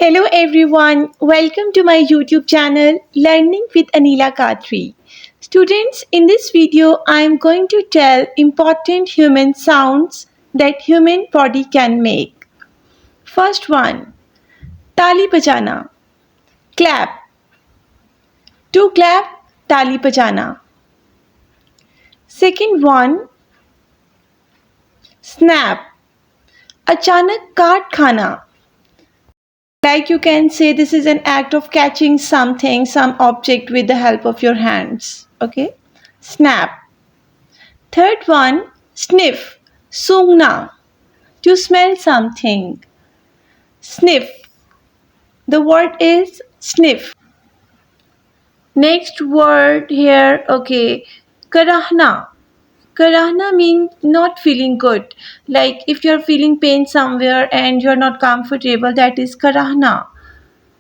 Hello everyone, welcome to my YouTube channel Learning with Anila Qadri. Students, in this video I am going to tell important human sounds that human body can make. First one, tali bajana, clap. To clap, tali bajana. Second one, snap, achanak kaat khana. Like you can say this is an act of catching something, some object with the help of your hands. Okay? Snap. Third one, sniff, sungna, to smell something. Sniff. The word is sniff. Next word here, okay, karahna. Karahna means not feeling good. Like if you're feeling pain somewhere and you're not comfortable, that is karahna.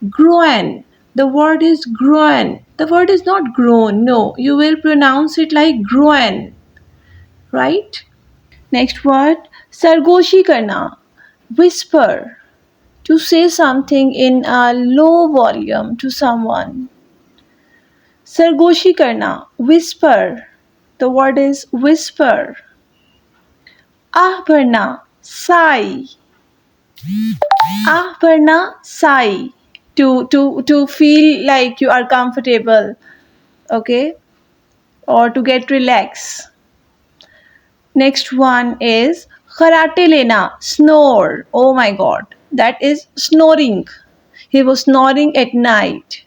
Groan. The word is groan. The word is not groan. No, you will pronounce it like groan. Right? Next word, sargoshi karna. Whisper. To say something in a low volume to someone. Sargoshi karna. Whisper. The word is whisper. Ah bharna. Sigh. Ah bharna. Sigh. To feel like you are comfortable. Okay, or to get relaxed. Next one is kharate lena, snore. Oh my god, that is snoring. He was snoring at night.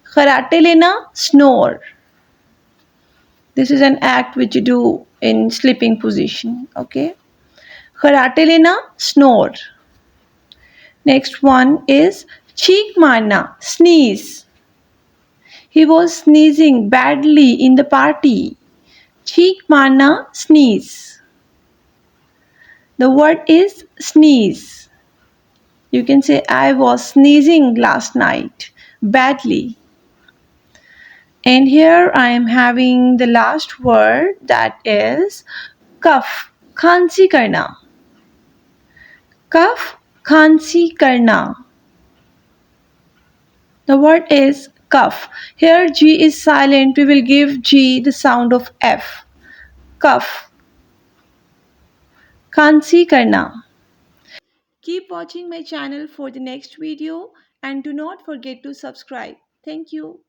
Kharate lena, snore. This is an act which you do in sleeping position. Okay, kharate lena, snore. Next one is cheek marna, sneeze. He was sneezing badly in the party. Cheek marna, sneeze. The word is sneeze. You can say I was sneezing last night badly. And here I am having the last word, that is cough, khansi karna. Cough, khansi karna. The word is cough. Here G is silent. We will give G the sound of F. Cough, khansi karna. Keep watching my channel for the next video and do not forget to subscribe. Thank you.